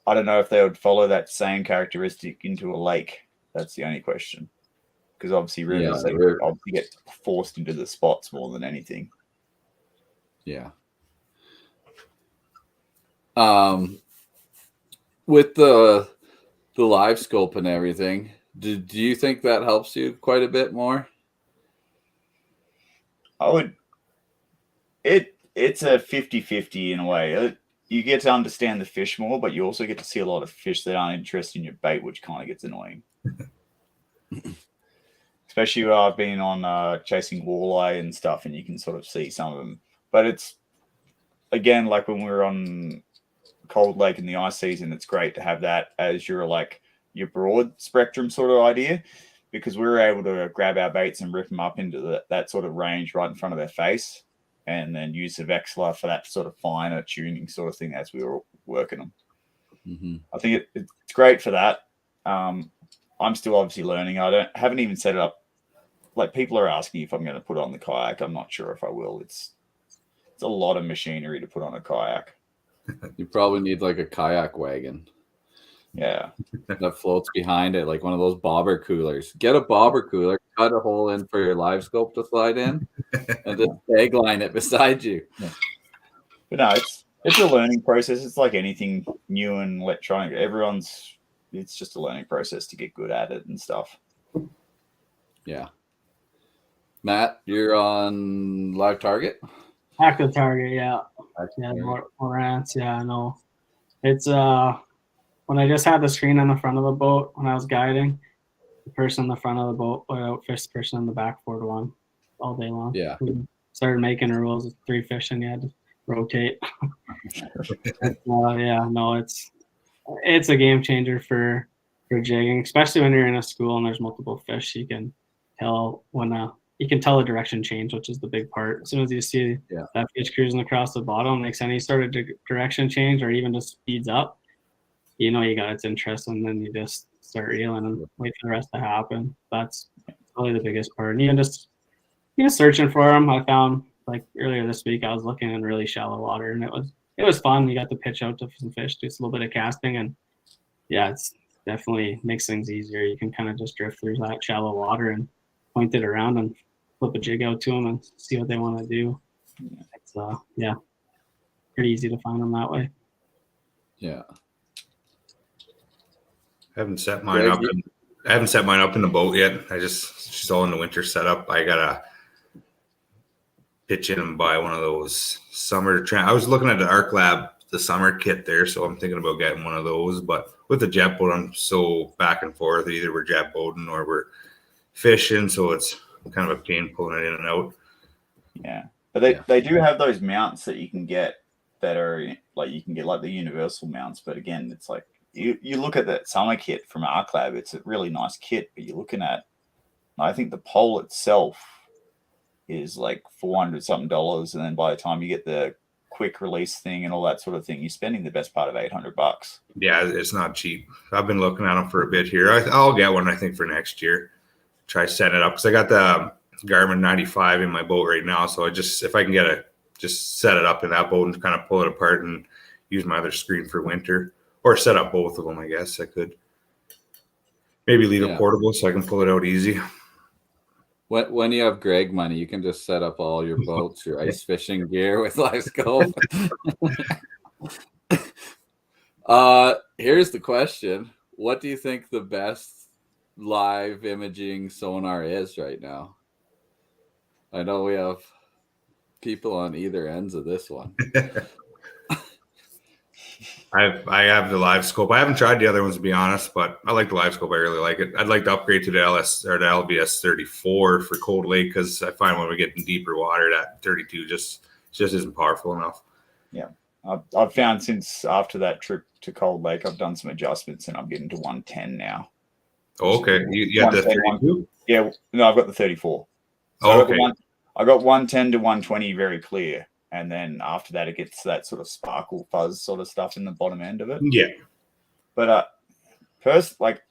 I don't know if they would follow that same characteristic into a lake. That's the only question. Because obviously rivers, they obviously get forced into the spots more than anything. Yeah. With the live scope and everything, do you think that helps you quite a bit more? It's a 50-50 in a way. You get to understand the fish more, but you also get to see a lot of fish that aren't interested in your bait, which kind of gets annoying. Especially where I've been on chasing walleye and stuff, and you can sort of see some of them. But it's, again, like when we were on Cold Lake in the ice season, it's great to have that as your broad spectrum sort of idea, because we were able to grab our baits and rip them up into that sort of range right in front of their face, and then use the Vexler for that sort of finer tuning sort of thing as we were working them. Mm-hmm. I think it's great for that. I'm still obviously learning. Haven't even set it up. Like, people are asking if I'm going to put it on the kayak. I'm not sure if I will. It's a lot of machinery to put on a kayak. You probably need like a kayak wagon. Yeah. That floats behind it, like one of those bobber coolers. Get a bobber cooler, cut a hole in for your live scope to slide in, and just tag line it beside you. Yeah. But no, it's a learning process. It's like anything new and electronic. It's just a learning process to get good at it and stuff. Yeah. Matt, you're on live target? Active target, yeah. More rants, yeah, no. It's when I just had the screen on the front of the boat when I was guiding, the person in the front of the boat would outfish the person in the back 4-1 all day long. Yeah. We started making rules of 3 fishing, you had to rotate. It's a game changer for jigging, especially when you're in a school and there's multiple fish. You can tell the direction change, which is the big part. As soon as you see that fish cruising across the bottom, makes any sort of direction change or even just speeds up, you know you got its interest, and then you just start reeling and wait for the rest to happen. That's probably the biggest part. And even just searching for them, I found, like, earlier this week I was looking in really shallow water, and it was fun. You got to pitch out to some fish, do a little bit of casting, and it's definitely makes things easier. You can kind of just drift through that shallow water and point it around and flip a jig out to them and see what they want to do. It's pretty easy to find them that way. Yeah. I haven't set mine up. I haven't set mine up in the boat yet. She's all in the winter setup. I gotta pitch in and buy one of those summer. I was looking at the Arc Lab, the summer kit there, so I'm thinking about getting one of those. But with the jet boat, I'm so back and forth. Either we're jet boating or we're fishing, so it's kind of a pain pulling it in and out. Yeah, but they do have those mounts that you can get that are like, you can get like the universal mounts. But again, it's like you look at that summer kit from Arc Lab, it's a really nice kit, but you're looking at, I think the pole itself is like $400 something, and then by the time you get the quick release thing and all that sort of thing, you're spending the best part of $800. Yeah, it's not cheap. I've been looking at them for a bit here. I'll get one, I think, for next year. Try setting it up, because I got the Garmin 95 in my boat right now. So if I can just set it up in that boat and kind of pull it apart and use my other screen for winter, or set up both of them. I guess I could maybe leave it portable so I can pull it out easy. When you have Greg money, you can just set up all your boats, your ice fishing gear with live scope. Here's the question. what do you think the best live imaging sonar is right now? I know we have people on either ends of this one. I have the live scope. I haven't tried the other ones to be honest, but I like the live scope. I really like it. I'd like to upgrade to the LS or the LBS 34 for Cold Lake because I find when we get in deeper water, that 32 just isn't powerful enough. Yeah, I've found since after that trip to Cold Lake, I've done some adjustments and I'm getting to 110 now. Oh, okay, you got the 32? Yeah, no, I've got the 34. So Oh, okay. I got 110 to 120 very clear. And then after that, it gets that sort of sparkle fuzz sort of stuff in the bottom end of it. Yeah. But first, like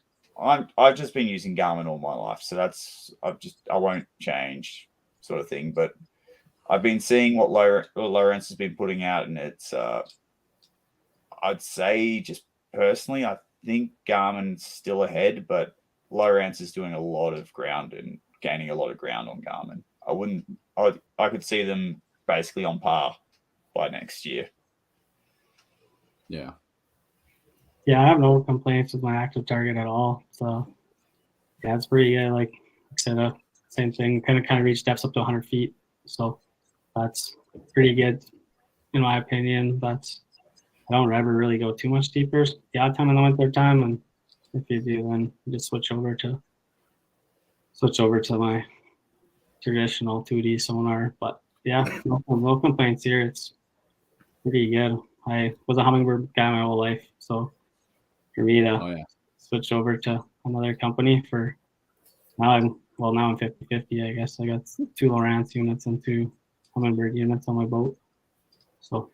I've just been using Garmin all my life, so I won't change sort of thing. But I've been seeing what Lowrance has been putting out, and it's I'd say just personally, I think Garmin's still ahead, but Lowrance is doing a lot of ground and gaining a lot of ground on Garmin. I could see them basically on par by next year. Yeah. Yeah, I have no complaints with my active target at all. So yeah, it's pretty good. Like I said, same thing. Kind of reach depths up to 100 feet. So that's pretty good in my opinion. I don't ever really go too much deeper. The odd time in the winter time, and if you do, then you just switch over to my traditional 2D sonar. But yeah, no complaints here. It's pretty good. I was a Hummingbird guy my whole life, so for me to switch over to another company for now I'm 50-50, I guess. I got 2 Lowrance units and 2 Hummingbird units on my boat. So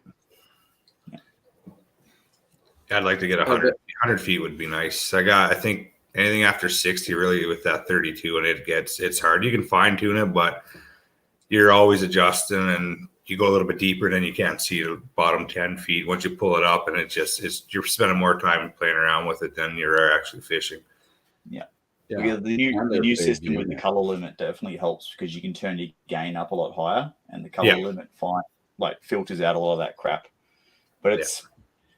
I'd like to get 100 feet would be nice. I think anything after 60 really with that 32 and it's hard. You can fine tune it, but you're always adjusting and you go a little bit deeper, then you can't see the bottom 10 feet. Once you pull it up and you're spending more time playing around with it than you're actually fishing. Yeah. The new system with the color limit definitely helps because you can turn your gain up a lot higher and the color limit filters out a lot of that crap. But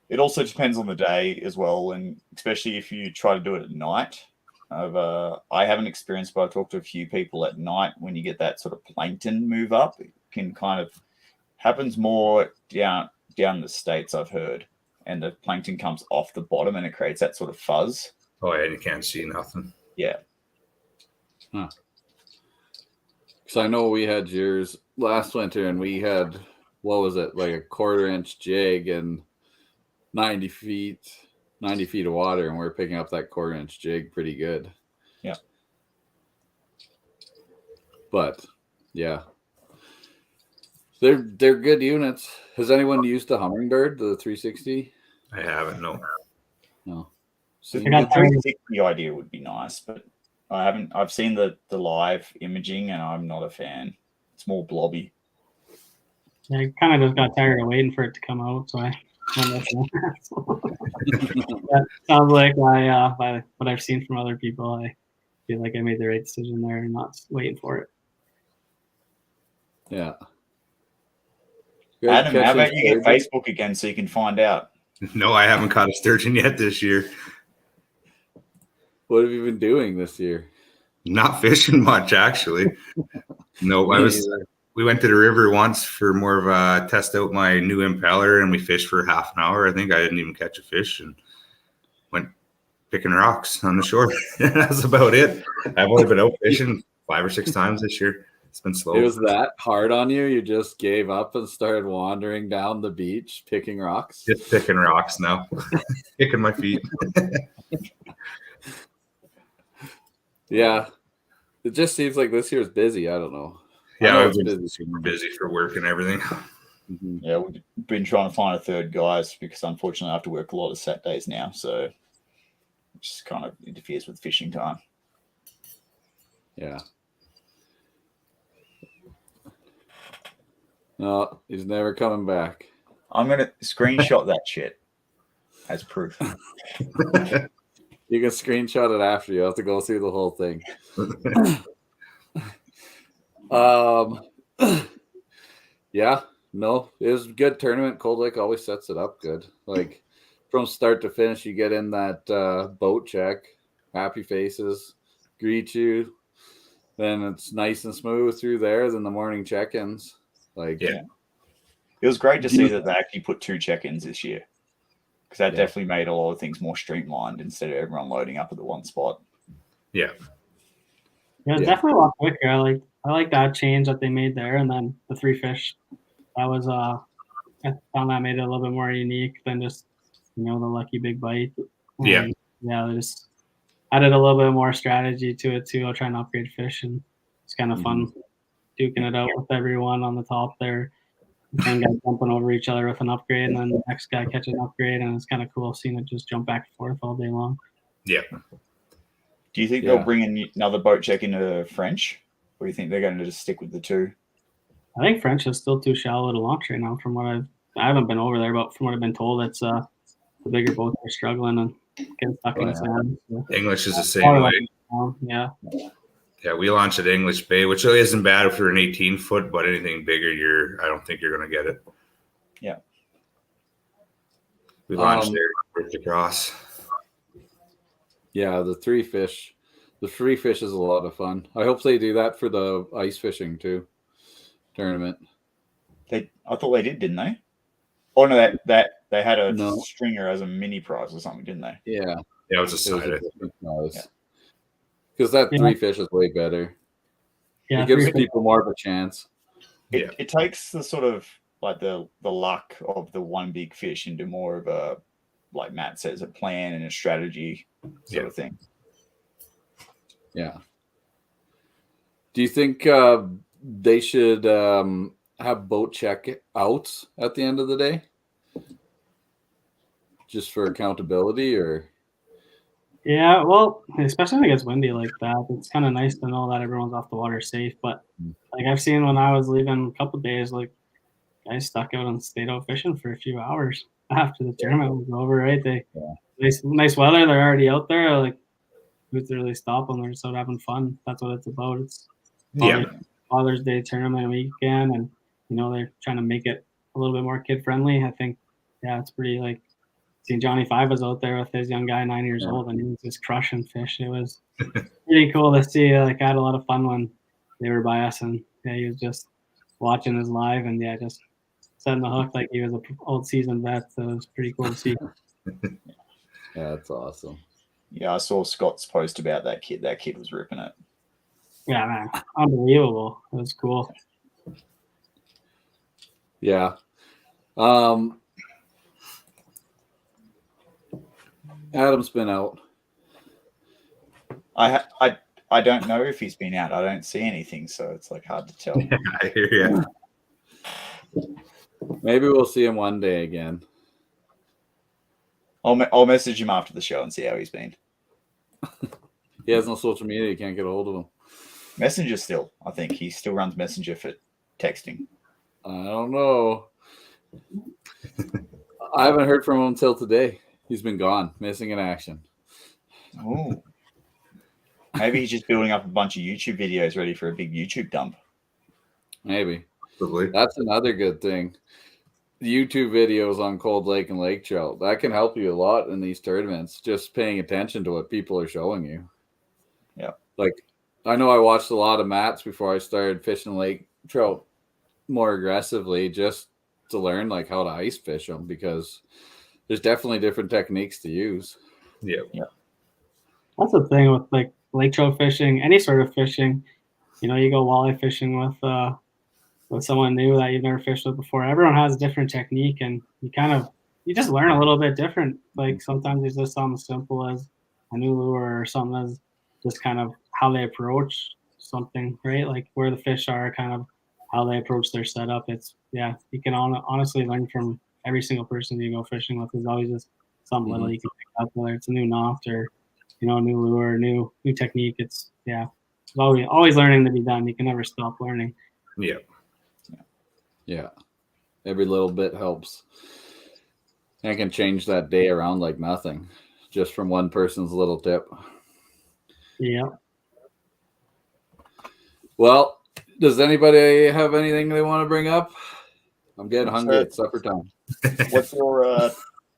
it also depends on the day as well, and especially if you try to do it at night. I haven't experienced, but I've talked to a few people at night when you get that sort of plankton move up. It can kind of happens more down the States, I've heard, and the plankton comes off the bottom and it creates that sort of fuzz. Oh yeah, you can't see nothing. Yeah. Huh. Because I know we had yours last winter and we had, what was it, like a 1/4-inch jig and 90 feet of water, and we're picking up that 1/4-inch jig pretty good. Yeah. But yeah, they're good units. Has anyone used the Hummingbird, the 360? I haven't. No. So the 360 idea would be nice, but I haven't. I've seen the live imaging, and I'm not a fan. It's more blobby. Yeah, I kind of just got tired of waiting for it to come out, so that sounds like by what I've seen from other people, I feel like I made the right decision there and not waiting for it. Yeah. Adam, how about you get Facebook again so you can find out? No, I haven't caught a sturgeon yet this year. What have you been doing this year? Not fishing much, actually. No, we went to the river once for more of a test out my new impeller, and we fished for half an hour. I think I didn't even catch a fish and went picking rocks on the shore. That's about it. I've only been out fishing 5 or 6 times this year. It's been slow. It was that hard on you? You just gave up and started wandering down the beach picking rocks? Just picking rocks now. Kicking my feet. Yeah. It just seems like this year's busy. I don't know. Yeah, I've been super busy for work and everything. Mm-hmm. Yeah, we've been trying to find a third guys because unfortunately I have to work a lot of Saturdays now, so it just kind of interferes with fishing time. Yeah. No, he's never coming back. I'm going to screenshot that shit as proof. You can screenshot it after. You have to go through the whole thing. Yeah, no, it was a good tournament. Cold Lake always sets it up good. Like from start to finish, you get in that boat check, happy faces, greet you. Then it's nice and smooth through there. Then the morning check-ins. Like, Yeah. It was great to see that they actually put 2 check-ins this year, because that definitely made a lot of things more streamlined instead of everyone loading up at the one spot. Yeah. Yeah, it's definitely a lot quicker. I like that change that they made there, and then the 3 fish. That was I found that made it a little bit more unique than just the lucky big bite. Yeah. Yeah, they just added a little bit more strategy to it too. I'll try and upgrade fish, and it's kind of fun duking it out with everyone on the top there. One guy jumping over each other with an upgrade, and then the next guy catching an upgrade, and it's kind of cool seeing it just jump back and forth all day long. Yeah. Do you think they'll bring in another boat check into French, or do you think they're going to just stick with the 2? I think French is still too shallow to launch right now. From what I haven't been over there, but from what I've been told, it's the bigger boats are struggling and getting stuck in sand. So. English is the same way. Yeah. Yeah, we launched at English Bay, which isn't bad for an 18-foot, but anything bigger, I don't think you're going to get it. Yeah. We launched there across. Yeah, the 3 fish. The 3 fish is a lot of fun. I hope they do that for the ice fishing too tournament. I thought they did, didn't they? Oh no, that they had a No. stringer as a mini prize or something, didn't they? Yeah. Yeah, it was a side. Because that 3 fish is way better. Yeah, it gives people more of a chance. It takes the sort of like the luck of the one big fish into more of a, like Matt says, a plan and a strategy sort of thing. Yeah. Do you think they should have boat check outs at the end of the day? Just for accountability, or? Yeah, well, especially when it gets windy like that, it's kind of nice to know that everyone's off the water safe. But like I've seen when I was leaving a couple of days, like guys stuck out and stayed out fishing for a few hours after the tournament was over. Right? Nice weather. They're already out there. Like, who's to really stop them? They're just out having fun. That's what it's about. It's Father's Day tournament weekend, and they're trying to make it a little bit more kid friendly. I think, it's pretty like. Seeing Johnny Five was out there with his young guy, 9 years old, and he was just crushing fish. It was pretty cool to see. Like, I had a lot of fun when they were by us, and he was just watching us live, and just setting the hook like he was an old seasoned vet. So it was pretty cool to see. Yeah, that's awesome. Yeah, I saw Scott's post about that kid. That kid was ripping it. Yeah, man, unbelievable. It was cool. Yeah. Adam's been out. I don't know if he's been out. I don't see anything, so it's like hard to tell. I hear you. Maybe we'll see him one day again. I'll message him after the show and see how he's been. He has no social media. You can't get a hold of him. Messenger still. I think he still runs Messenger for texting. I don't know. I haven't heard from him until today. He's been gone, missing in action. Oh. Maybe he's just building up a bunch of YouTube videos ready for a big YouTube dump. Maybe. Probably. That's another good thing. YouTube videos on Cold Lake and Lake Trout. That can help you a lot in these tournaments, just paying attention to what people are showing you. Yeah. Like, I know I watched a lot of Matt's before I started fishing Lake Trout more aggressively, just to learn like how to ice fish them, because there's definitely different techniques to use. Yeah. That's the thing with like lake trout fishing, any sort of fishing. You go walleye fishing with someone new that you've never fished with before. Everyone has a different technique, and you just learn a little bit different. Like sometimes it's just something simple as a new lure, or something as just kind of how they approach something, right? Like where the fish are, kind of how they approach their setup. It's you can honestly learn from every single person you go fishing with. There's always just something little you can pick up, whether it's a new knoft or a new lure, new technique. It's always learning to be done. You can never stop learning. Yeah. Every little bit helps. I can change that day around like nothing, just from one person's little tip. Yeah. Well, does anybody have anything they want to bring up? I'm getting hungry. It's supper time. What's your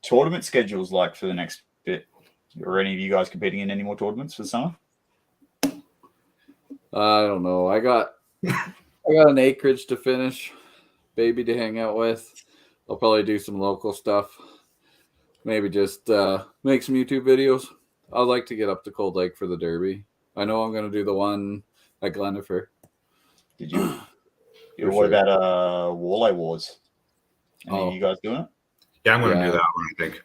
tournament schedules like for the next bit? Are any of you guys competing in any more tournaments for the summer? I don't know. I got an acreage to finish, baby to hang out with. I'll probably do some local stuff. Maybe just make some YouTube videos. I'd like to get up to Cold Lake for the Derby. I know I'm going to do the one at Glendifer. Did you? For What sure. about Walleye Wars? Any of you guys doing it? Yeah, I'm going to Yeah. do that one, I think.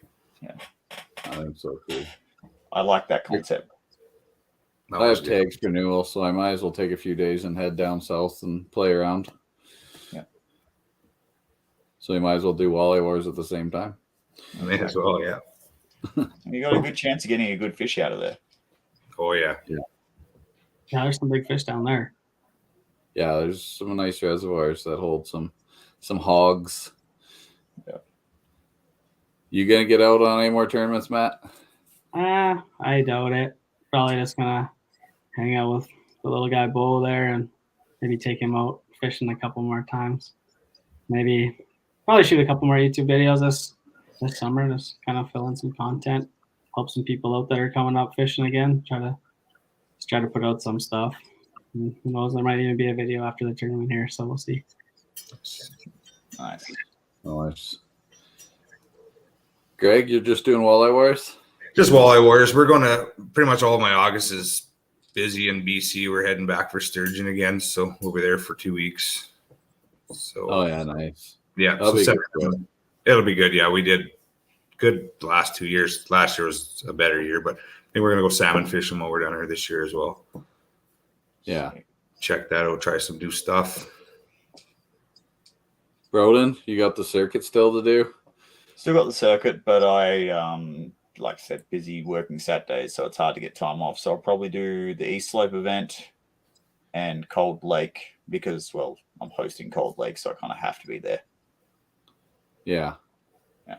I think so too. I like that concept. That I was have good. tags for Newell, so I might as well take a few days and head down south and play around. Yeah. So you might as well do Walleye Wars at the same time. May as well, yeah. You got a good chance of getting a good fish out of there. Oh, yeah. Yeah, there's some big fish down there. Yeah, there's some nice reservoirs that hold some hogs. Yeah. You gonna get out on any more tournaments, Matt? I doubt it. Probably just gonna hang out with the little guy Bo there and maybe take him out fishing a couple more times. Maybe probably shoot a couple more YouTube videos this summer, just kind of fill in some content, help some people out that are coming up fishing again. Try to put out some stuff. And who knows? There might even be a video after the tournament here, so we'll see. Nice. Nice. Greg, you're just doing Walleye Wars? Just Walleye Warriors. We're going to pretty much all of my August is busy in BC. We're heading back for sturgeon again, so we'll be there for 2 weeks. So Oh yeah, nice. yeah, That'll so be good. it'll be good. Yeah, we did good the last 2 years. Last year was a better year, but I think we're gonna go salmon fishing while we're down here this year as well. Yeah. Check that out. Try some new stuff. Broden, you got the circuit still to do? Still got the circuit, but I, like I said, busy working Saturdays, so it's hard to get time off. So I'll probably do the East Slope event and Cold Lake because, well, I'm hosting Cold Lake, so I kind of have to be there. Yeah. Yeah.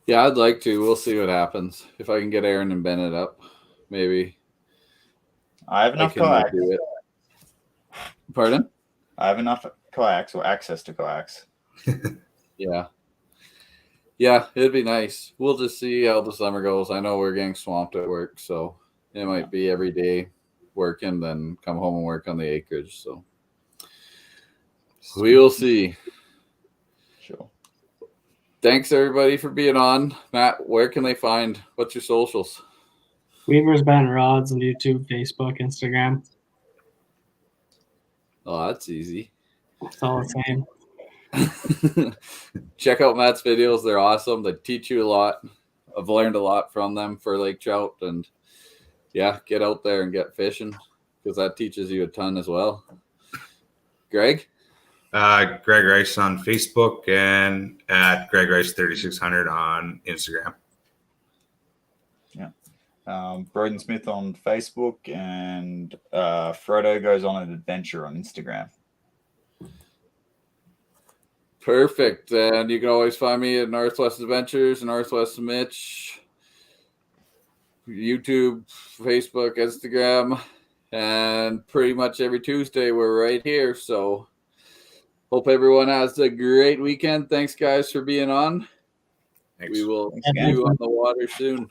Yeah, I'd like to. We'll see what happens. If I can get Aaron and Bennett up, maybe I have I enough can kayaks. do it. Pardon? I have enough kayaks or access to kayaks. Yeah. Yeah, it'd be nice. We'll just see how the summer goes. I know we're getting swamped at work, so it might be every day working, then come home and work on the acreage. So we'll see. Sure. Thanks everybody for being on. Matt, where can they find? What's your socials? Weaver's Bent Rods on YouTube, Facebook, Instagram. Oh, that's easy. It's all the same. Check out Matt's videos. They're awesome. They teach you a lot. I've learned a lot from them for lake trout, and yeah, get out there and get fishing because that teaches you a ton as well. Greg? Greg Rice on Facebook and at Greg Rice 3600 on Instagram. Broden Smith on Facebook, and Frodo goes on an adventure on Instagram. Perfect. And you can always find me at Northwest Adventures, Northwest Mitch, YouTube, Facebook, Instagram, and pretty much every Tuesday we're right here. So hope everyone has a great weekend. Thanks, guys, for being on. Thanks. We will Thanks, see guys. you on the water soon.